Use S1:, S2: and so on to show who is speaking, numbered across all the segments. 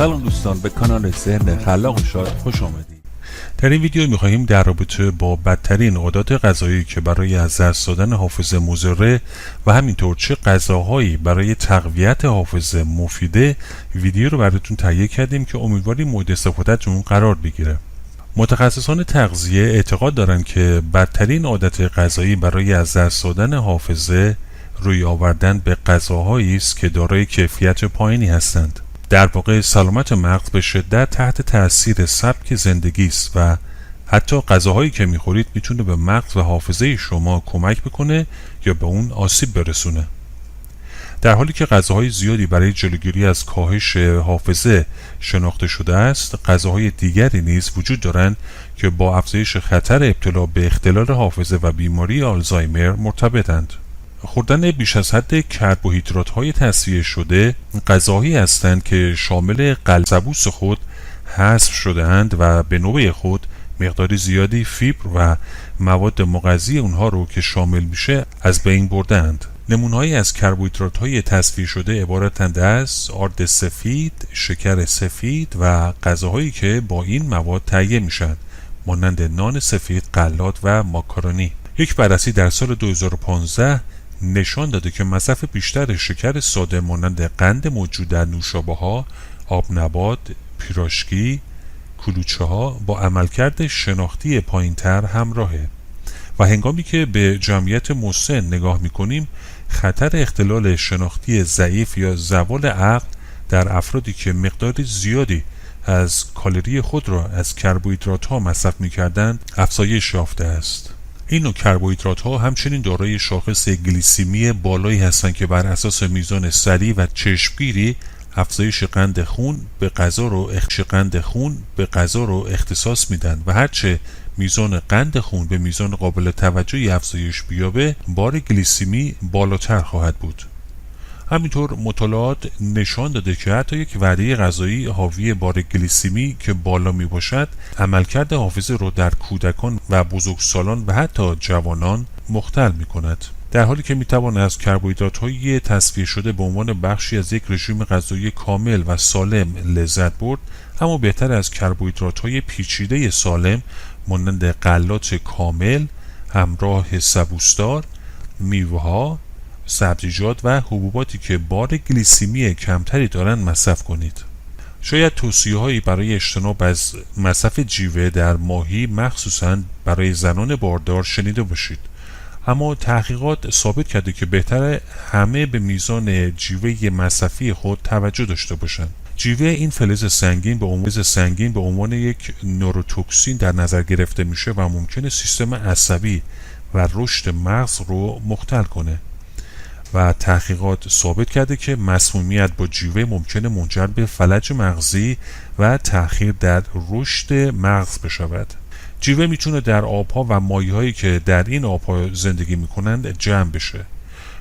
S1: سلام دوستان، به کانال ذهن خلاق و شاد خوش آمدید. در این ویدیو می‌خواهیم در رابطه با بدترین عادات غذایی که برای از دست دادن حافظه مضره و همینطور چه غذاهایی برای تقویت حافظه مفیده ویدیو رو براتون تهیه کردیم که امیدواریم مورد استفادهتون قرار بگیره. متخصصان تغذیه اعتقاد دارند که بدترین عادت غذایی برای از دست دادن حافظه روی آوردن به غذاهایی است که دارای کیفیت پایینی هستند. در واقع سلامت مغز به شدت تحت تاثیر سبک زندگی است و حتی غذاهایی که میخورید میتونه به مغز و حافظه شما کمک بکنه یا به اون آسیب برسونه. در حالی که غذاهای زیادی برای جلوگیری از کاهش حافظه شناخته شده است، غذاهای دیگری نیز وجود دارند که با افزایش خطر ابتلا به اختلال حافظه و بیماری آلزایمر مرتبطند. خوردن بیش از حد کربوهیدرات‌های تصفیه شده غذاهایی هستند که شامل قلزبوس خود حذف شده‌اند و به نوبه خود مقدار زیادی فیبر و مواد مغذی اونها رو که شامل میشه از بین برده‌اند. نمونه‌هایی از کربوهیدرات‌های تصفیه شده عبارتند از آرد سفید، شکر سفید و غذاهایی که با این مواد تهیه میشن، مانند نان سفید، غلات و ماکارونی. یک بررسی در سال 2015 نشان داده که مصرف بیشتر شکر ساده مانند قند موجود در نوشابه‌ها، آب نبات، پیراشکی، کلوچه‌ها با عملکرد شناختی پایین‌تر همراهه و هنگامی که به جمعیت مسن نگاه می‌کنیم خطر اختلال شناختی ضعیف یا زوال عقل در افرادی که مقدار زیادی از کالری خود را از کربوهیدرات‌ها مصرف می‌کردند افزایش یافته است. این نوع کربوهیدرات‌ها همچنین دارای شاخص گلیسیمی بالایی هستند که بر اساس میزان سریع و چشمگیری افزایش قند خون به غذا رو اختصاص میدن و هرچه میزان قند خون به میزان قابل توجهی افزایش بیابه بار گلیسیمی بالاتر خواهد بود. همینطور مطالعات نشان داده که حتی یک وعده غذایی حاوی بار گلیسیمی که بالا می باشد عملکرد حافظه را در کودکان و بزرگسالان و حتی جوانان مختل می کند، در حالی که می توان از کربوهیدرات‌های تصفیه شده به عنوان بخشی از یک رژیم غذایی کامل و سالم لذت برد، اما بهتر از کربوهیدرات‌های پیچیده سالم مانند غلات کامل همراه سبوسدار، میوه‌ها، سبزیجات و حبوباتی که بار گلیسیمی کمتری دارند مصرف کنید. شاید توصیه‌هایی برای اجتناب از مصرف جیوه در ماهی مخصوصاً برای زنان باردار شنیده باشید، اما تحقیقات ثابت کرده که بهتره همه به میزان جیوه مصرفی خود توجه داشته باشند. جیوه این فلز سنگین به عنوان یک نوروتوکسین در نظر گرفته میشه و ممکنه سیستم عصبی و رشد مغز رو مختل کنه و تحقیقات ثابت کرده که مسمومیت با جیوه ممکنه منجر به فلج مغزی و تأخیر در رشد مغز بشود. جیوه میتونه در آبها و ماهی‌هایی که در این آبها زندگی میکنند جمع بشه.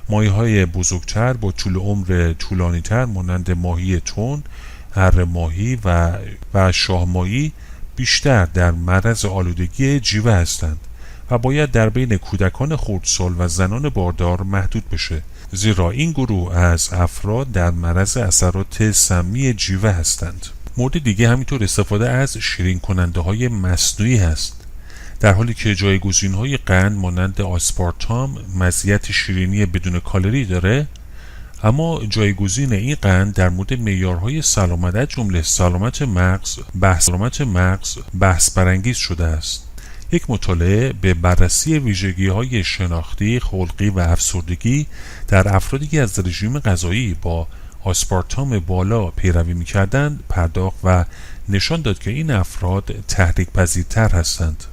S1: ماهی‌های بزرگتر با طول عمر طولانی‌تر مانند ماهی تن، هر ماهی و شاهماهی بیشتر در معرض آلودگی جیوه هستند و باید در بین کودکان خردسال و زنان باردار محدود بشه، زیرا این گروه از افراد در معرض اثرات سمی جیوه هستند. مورد دیگه همینطور استفاده از شیرین کننده های مصنوعی هست. در حالی که جایگزین های قند مانند آسپارتام مزیت شیرینی بدون کالری داره، اما جایگزین این قند در مورد معیارهای سلامت از جمله سلامت مغز بحث برانگیز شده است. یک مطالعه به بررسی ویژگی‌های شناختی، خلقی و افسردگی در افرادی که از رژیم غذایی با آسپارتام بالا پیروی می‌کردند پرداخت و نشان داد که این افراد تحریک پذیرتر هستند.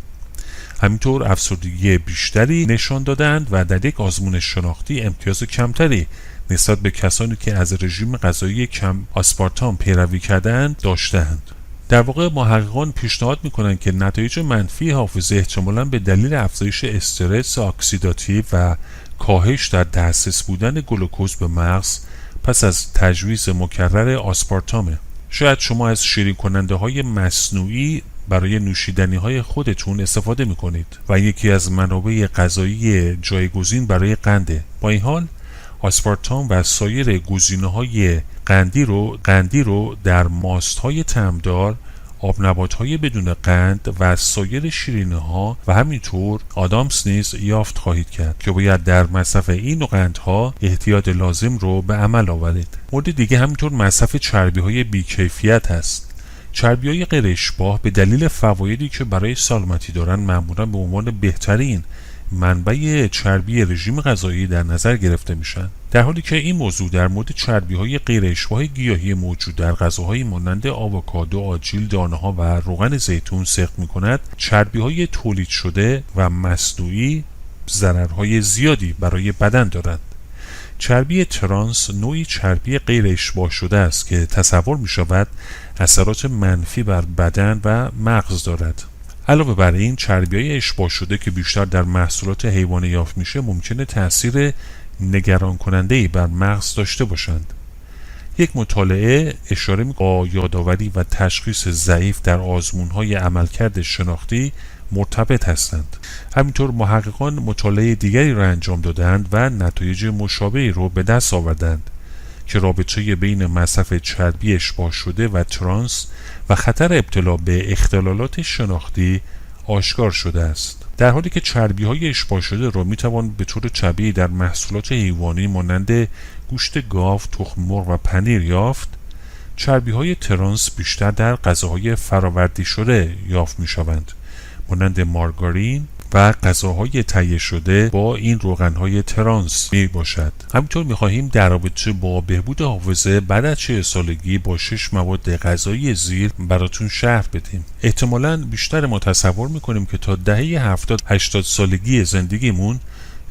S1: همینطور افسردگی بیشتری نشان دادند و در یک آزمون شناختی امتیاز کمتری نسبت به کسانی که از رژیم غذایی کم آسپارتام پیروی کردند داشتند. در واقع محققان پیشنهاد میکنند که نتایج منفی حافظه احتمالاً به دلیل افزایش استرس اکسیداتیو و کاهش در دسترس بودن گلوکوز به مغز پس از تجویز مکرر آسپارتامه. شاید شما از شیرین کننده های مصنوعی برای نوشیدنی های خودتون استفاده میکنید و یکی از منابع غذایی جایگزین برای قنده. با این حال آسپارتام و سایر گزینه‌های قندی رو در ماست‌های طعمدار، آبنبات‌های بدون قند و سایر شیرینی‌ها و همینطور آدامس نیز یافت خواهید کرد که باید در مصرف این نوع قندها احتیاط لازم رو به عمل آورید. مورد دیگه همینطور مصرف چربی‌های بی‌کیفیت است. چربی‌های غیر اشباع به دلیل فوایدی که برای سلامتی دارند معمولاً به عنوان بهترین منبع چربی رژیم غذایی در نظر گرفته میشن، در حالی که این موضوع در مورد چربی‌های غیر اشباع گیاهی موجود در غذاهای مانند آووکادو، آجیل، دانه‌ها و روغن زیتون صدق می‌کند. چربی‌های تولید شده و مصنوعی ضررهای زیادی برای بدن دارند. چربی ترانس نوعی چربی غیر اشباع شده است که تصور می‌شود اثرات منفی بر بدن و مغز دارد. علاوه بر این، چربی‌های اشباع شده که بیشتر در محصولات حیوانی یافت میشه ممکنه تأثیر نگران کننده‌ای بر مغز داشته باشند. یک مطالعه اشاره می‌کند با یادآوری و تشخیص ضعیف در آزمون‌های عملکرد شناختی مرتبط هستند. همینطور محققان مطالعه دیگری را انجام دادند و نتایج مشابهی را به دست آوردند که رابطه بین مصرف چربی اشباع شده و ترانس و خطر ابتلا به اختلالات شناختی آشکار شده است. در حالی که چربی‌های اشباع شده را می‌توان به طور طبیعی در محصولات حیوانی مانند گوشت گاو، تخم مرغ و پنیر یافت، چربی‌های ترانس بیشتر در غذاهای فرآوردی شده یافت می‌شوند، مانند مارگارین و غذاهای تهیه شده با این روغن‌های ترانس می باشد. همینطور می‌خواهیم در رابطه با بهبود حافظه بعد از 40 سالگی با 6 مواد غذایی زیر براتون شرح بدیم. احتمالاً بیشتر ما تصور می‌کنیم که تا دهه 70-80 سالگی زندگیمون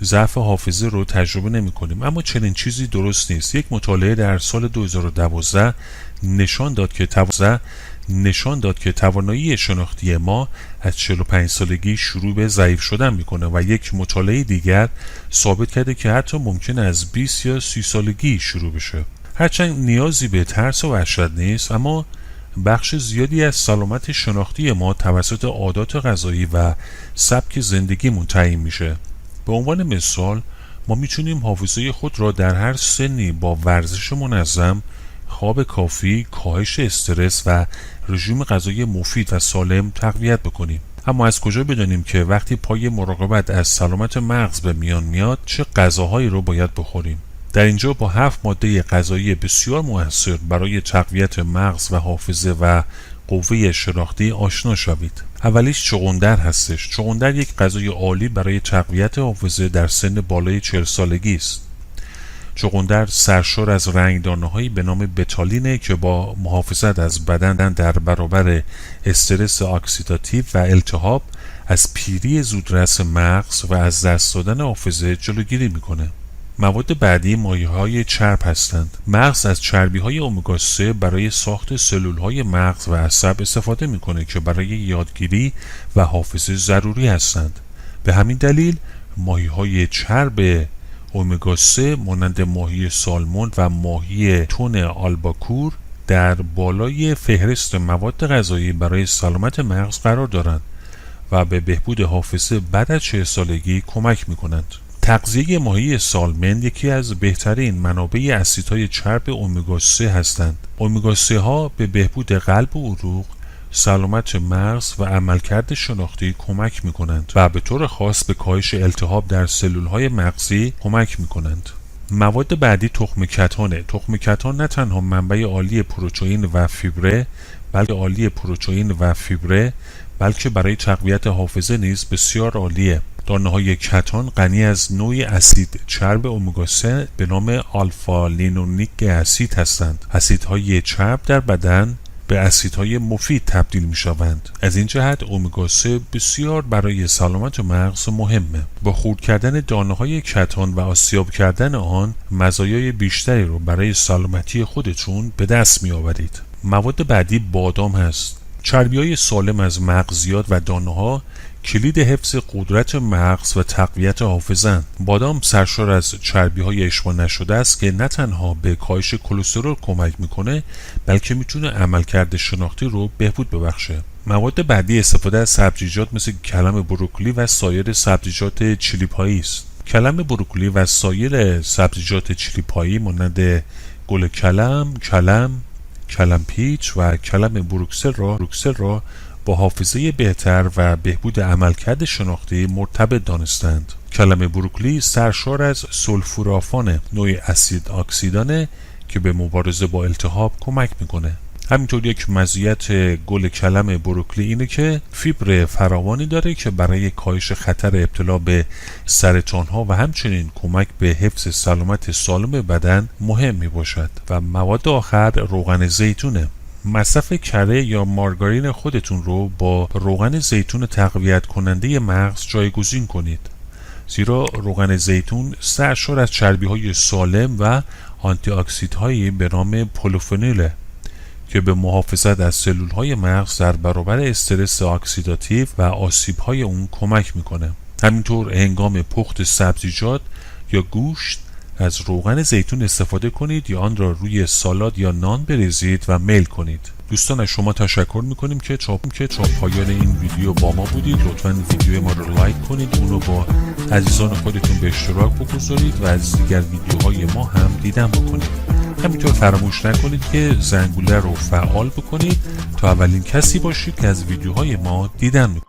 S1: ضعف حافظه رو تجربه نمی‌کنیم، اما چنین چیزی درست نیست. یک مطالعه در سال 2012 نشان داد که توانایی شناختی ما از 45 سالگی شروع به ضعیف شدن میکنه و یک مطالعه دیگر ثابت کرده که حتی ممکن از 20 یا 30 سالگی شروع بشه. هرچند نیازی به ترس و وحشت نیست، اما بخش زیادی از سلامت شناختی ما توسط عادات غذایی و سبک زندگیمون تعیین میشه. به عنوان مثال، ما میتونیم حافظه خود را در هر سنی با ورزش منظم، خواب کافی، کاهش استرس و رژیم غذایی مفید و سالم تقویت بکنیم. اما از کجا بدانیم که وقتی پای مراقبت از سلامت مغز به میان میاد چه غذاهایی رو باید بخوریم؟ در اینجا با 7 ماده غذایی بسیار مؤثر برای تقویت مغز و حافظه و قوه شناختی آشنا شوید. اولیش چغندر هستش. چغندر یک غذای عالی برای تقویت حافظه در سن بالای 40 سالگی است. چغندر سرشار از رنگدانه‌هایی به نام بتالینه که با محافظت از بدن در برابر استرس اکسیداتیو و التهاب از پیری زودرس مغز و از دست دادن حافظه جلوگیری میکنه. مواد بعدی مایع‌های چرب هستند. مغز از چربی‌های امگا 3 برای ساخت سلول‌های مغز و عصب استفاده میکنه که برای یادگیری و حافظه ضروری هستند. به همین دلیل مایع‌های چرب امگا 3 مانند ماهی سالمون و ماهی تون آلباکور در بالای فهرست مواد غذایی برای سلامت مغز قرار دارند و به بهبود حافظه بعد از 40 سالگی کمک می‌کنند. تغذیه ماهی سالمن یکی از بهترین منابع اسیدهای چرب امگا 3 هستند. امگا 3 ها به بهبود قلب و عروق، سلامت مغز و عملکرد شناختی کمک می کنند و به طور خاص به کاهش التهاب در سلولهای مغزی کمک می کنند. مواد بعدی تخم کتانه. تخم کتان نه تنها منبع عالی پروتئین و فیبره بلکه برای تقویت حافظه نیز بسیار عالیه. دانه‌های کتان غنی از نوعی اسید چرب امگا 3 به نام آلفا لینونیک اسید هستند. اسیدهای چرب در بدن به اسیدهای مفید تبدیل می شوند. از این جهت امگا 3 بسیار برای سلامت مغز مهمه. با خورد کردن دانه‌های کتان و آسیاب کردن آن مزایای بیشتری رو برای سلامتی خودتون به دست می آورید. مواد بعدی بادام هست. چربی‌های سالم از مغزیات و دانه‌ها کلید حفظ قدرت مغز و تقویت حافظه‌اند. بادام سرشار از چربی‌های اشباع نشده است که نه تنها به کاهش کلسترول کمک میکنه بلکه میتونه عملکرد شناختی رو بهبود ببخشه. مواد بعدی استفاده از سبزیجات مثل کلم بروکلی و سایر سبزیجات چلی پایی است. کلم بروکلی و سایر سبزیجات چلیپایی مانند گل کلم، کلم پیچ و کلم بروکسل را با حافظه بهتر و بهبود عملکرد شناختی مرتبط دانستند. کلم بروکلی سرشار از سولفورافان، نوع اسید اکسیدانه که به مبارزه با التهاب کمک میکنه. همینطور یک مزیت گل کلم بروکلی اینه که فیبر فراوانی داره که برای کاهش خطر ابتلا به سرطان‌ها و همچنین کمک به حفظ سلامت سالم بدن مهم می باشد. و مواد آخر روغن زیتونه. مصرف کره یا مارگارین خودتون رو با روغن زیتون تقویت کننده مغز جایگزین کنید، زیرا روغن زیتون سرشار از چربی‌های سالم و آنتی اکسیدهایی به نام پولوفنوله که به محافظت از سلولهای مغز در برابر استرس اکسیداتیو و آسیب‌های اون کمک میکنه. همینطور هنگام پخت سبزیجات یا گوشت از روغن زیتون استفاده کنید یا آن را روی سالاد یا نان بریزید و میل کنید. دوستان، از شما تشکر میکنیم که تا پایان این ویدیو با ما بودید. لطفاً ویدیو ما رو لایک کنید، اونو با عزیزان خودتون به اشتراک بگذارید و از دیگر ویدیوهای ما هم دیدن بکنید. همینطور فراموش نکنید که زنگوله رو فعال بکنید تا اولین کسی باشید که از ویدیوهای ما دیدن میکنید.